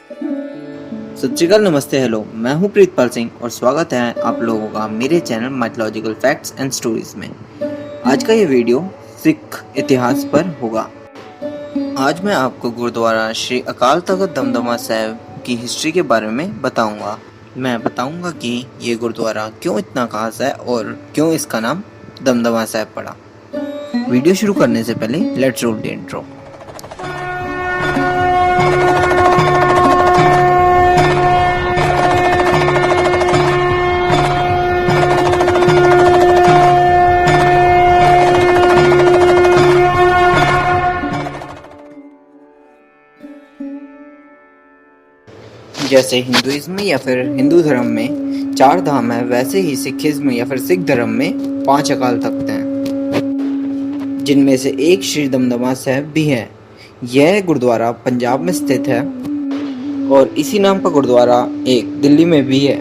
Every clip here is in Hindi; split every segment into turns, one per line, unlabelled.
सत श्री अकाल, नमस्ते, हेलो। मैं हूं प्रीतपाल सिंह और स्वागत है आप लोगों का मेरे channel mythological facts and stories में। आज का ये वीडियो सिख इतिहास पर होगा। आज मैं आपको गुरुद्वारा श्री अकाल तख्त दमदमा साहिब की हिस्ट्री के बारे में बताऊंगा। मैं बताऊंगा कि ये गुरुद्वारा क्यों इतना खास है और क्यों इसका नाम दमदमा साहिब पड़ा। वीडियो शुरू करने से पहले लेट्स रोल द इंट्रो। जैसे हिंदुइज्म या फिर हिंदू धर्म में 4 धाम है, वैसे ही सिखिज्म या फिर सिख धर्म में 5 अकाल तख्त हैं, जिनमें से एक श्री दमदमा साहिब भी है। यह गुरुद्वारा पंजाब में स्थित है और इसी नाम का गुरुद्वारा एक दिल्ली में भी है,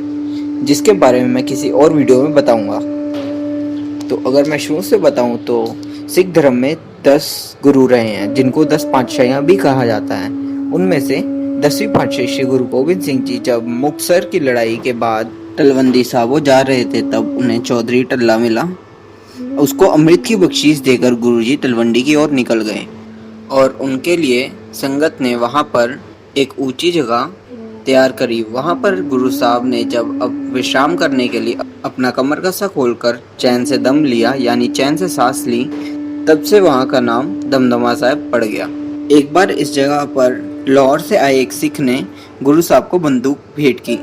जिसके बारे में मैं किसी और वीडियो में बताऊंगा। तो अगर मैं शुरू से बताऊं तो सिख धर्म में 10 गुरु रहे हैं, जिनको 10 पातशाहियां भी कहा जाता है। उनमें से 10वीं पातशाही श्री गुरु गोबिंद सिंह जी जब मुक्तसर की लड़ाई के बाद तलवंडी साबो जा रहे थे, तब उन्हें चौधरी टल्ला मिला। उसको अमृत की बख्शीश देकर गुरुजी तलवंडी की ओर निकल गए और उनके लिए संगत ने वहां पर एक ऊंची जगह तैयार करी। वहां पर गुरु साहब ने जब अब विश्राम करने के लिए अपना कमर कसा खोलकर चैन से दम लिया, यानी चैन से सांस ली, तब से वहां का नाम दमदमा साहिब पड़ गया। एक बार इस जगह पर लाहौर से आए एक सिख ने गुरु साहब को बंदूक भेंट की।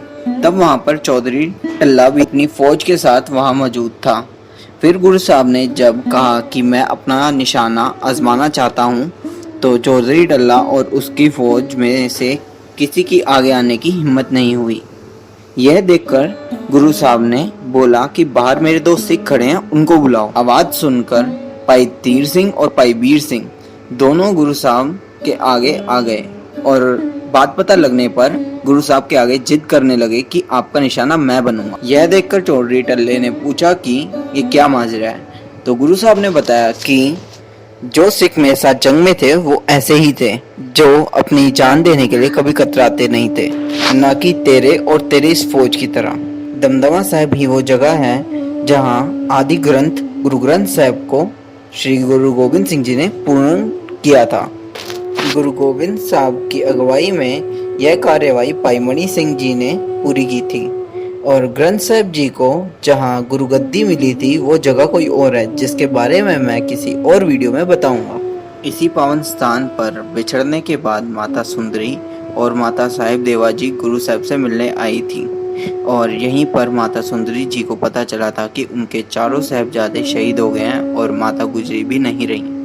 तब वहां पर चौधरी टल्ला भी अपनी फौज के साथ वहां मौजूद था। फिर गुरु साहब ने जब कहा कि मैं अपना निशाना आजमाना चाहता हूं, तो चौधरी टल्ला और उसकी फौज में से किसी की आगे आने की हिम्मत नहीं हुई। यह देखकर गुरु साहब ने बोला कि बाहर मेरे 2 सिख खड़े हैं, उनको बुलाओ। आवाज सुनकर भाई तीर सिंह और भाई बीर सिंह दोनों गुरु साहब के आगे आ गए और बात पता लगने पर गुरु साहब के आगे जिद करने लगे कि आपका निशाना मैं बनूंगा। यह देखकर चौधरी टल्ले ने पूछा कि ये क्या माजरा है। तो गुरु साहब ने बताया कि जो सिख मेरे साथ जंग में थे वो ऐसे ही थे, जो अपनी जान देने के लिए कभी कतराते नहीं थे, न कि तेरे और तेरी इस फौज की तरह। दमदमा साहिब ही वो जगह है जहाँ आदि ग्रंथ गुरु ग्रंथ साहिब को श्री गुरु गोबिंद सिंह जी ने पूर्ण किया था। गुरु गोबिंद साहब की अगुवाई में यह कार्यवाही भाई मणि सिंह जी ने पूरी की थी और ग्रंथ साहिब जी को जहां गुरु गद्दी मिली थी वो जगह कोई और है, जिसके बारे में मैं किसी और वीडियो में बताऊंगा। इसी पावन स्थान पर बिछड़ने के बाद माता सुंदरी और माता साहिब देवा जी गुरु साहब से मिलने आई थी और यहीं पर माता सुंदरी जी को पता चला था कि उनके चारों साहिबजादे शहीद हो गए हैं और माता गुजरी भी नहीं रही,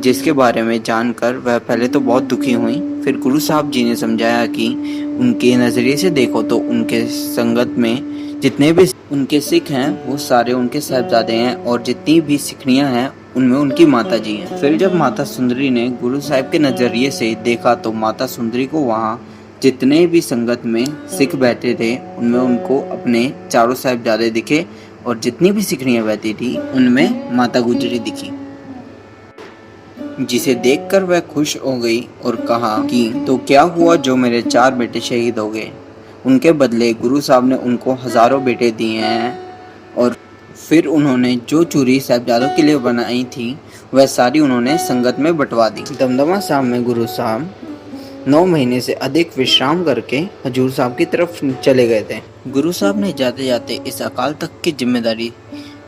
जिसके बारे में जानकर वह पहले तो बहुत दुखी हुई। फिर गुरु साहब जी ने समझाया कि उनके नज़रिए से देखो तो उनके संगत में जितने भी उनके सिख हैं वो सारे उनके साहिबजादे हैं और जितनी भी सिखनियां हैं उनमें उनकी माता जी हैं। फिर जब माता सुंदरी ने गुरु साहब के नज़रिए से देखा तो माता सुंदरी को वहाँ जितने भी संगत में सिख बैठे थे उनमें उनको अपने चारों साहिबजादे दिखे और जितनी भी सिखनियाँ बैठी थी उनमें माता गुजरी दिखी, जिसे देखकर वह खुश हो गई और कहा कि तो क्या हुआ जो मेरे 4 बेटे शहीद हो गए, उनके बदले गुरु साहब ने उनको हजारों बेटे दिए हैं। और फिर उन्होंने जो चूरी साहिबजादों के लिए बनाई थी वह सारी उन्होंने संगत में बंटवा दी। दमदमा साहब में गुरु साहब 9 महीने से अधिक विश्राम करके हजूर साहब की तरफ चले गए थे। गुरु साहब ने जाते जाते इस अकाल तख्त की जिम्मेदारी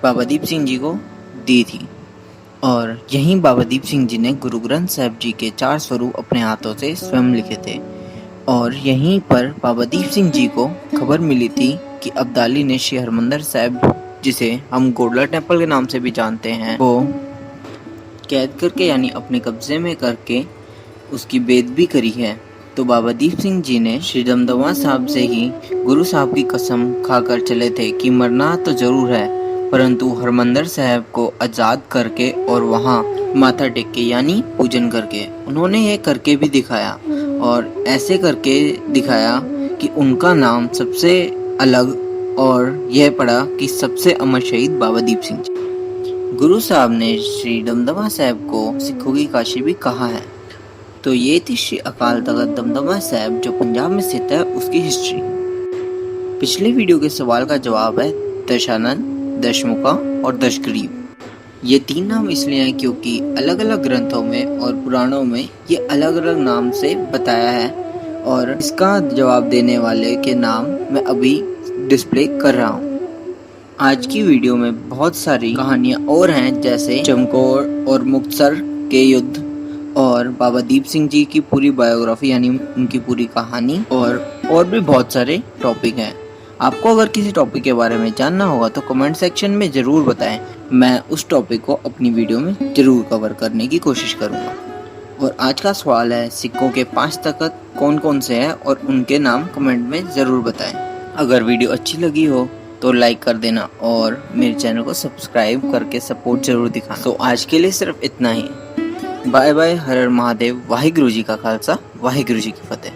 बाबा दीप सिंह जी को दी थी और यहीं बाबा दीप सिंह जी ने गुरु ग्रंथ साहिब जी के 4 स्वरूप अपने हाथों से स्वयं लिखे थे। और यहीं पर बाबा दीप सिंह जी को खबर मिली थी कि अब्दाली ने श्री हरमंदिर साहिब, जिसे हम गोडला टेम्पल के नाम से भी जानते हैं, वो कैद करके यानी अपने कब्जे में करके उसकी बेदबी करी है। तो बाबा दीप सिंह जी ने श्री दमदमा साहब से ही गुरु साहब की कसम खाकर चले थे कि मरना तो जरूर है, परंतु हरमंदिर साहब को आज़ाद करके और वहाँ माथा टेक के यानी पूजन करके। उन्होंने ये करके भी दिखाया और ऐसे करके दिखाया कि उनका नाम सबसे अलग और यह पड़ा कि सबसे अमर शहीद बाबा दीप सिंह जी। गुरु साहब ने श्री दमदमा साहब को सिखों की काशी भी कहा है तो ये थी श्री अकाल तख्त दमदमा साहिब जो पंजाब में स्थित है उसकी हिस्ट्री। पिछले वीडियो के सवाल का जवाब है दशानन, दशमुखा और दशग्रीव। ये 3 नाम इसलिए हैं क्योंकि अलग अलग ग्रंथों में और पुराणों में ये अलग अलग नाम से बताया है और इसका जवाब देने वाले के नाम मैं अभी डिस्प्ले कर रहा हूँ। आज की वीडियो में बहुत सारी कहानियाँ और हैं, जैसे चमकौर और मुक्तसर के युद्ध और बाबा दीप सिंह जी की पूरी बायोग्राफी यानी उनकी पूरी कहानी और भी बहुत सारे टॉपिक हैं। आपको अगर किसी टॉपिक के बारे में जानना होगा तो कमेंट सेक्शन में ज़रूर बताएं, मैं उस टॉपिक को अपनी वीडियो में ज़रूर कवर करने की कोशिश करूँगा। और आज का सवाल है, सिखों के 5 तख्त कौन कौन से हैं और उनके नाम कमेंट में ज़रूर बताएं। अगर वीडियो अच्छी लगी हो तो लाइक कर देना और मेरे चैनल को सब्सक्राइब करके सपोर्ट ज़रूर दिखाना। तो आज के लिए सिर्फ इतना ही। बाय बाय, हर हर महादेव, वाहिगुरु जी का खालसा, वाहिगुरु जी की फतेह।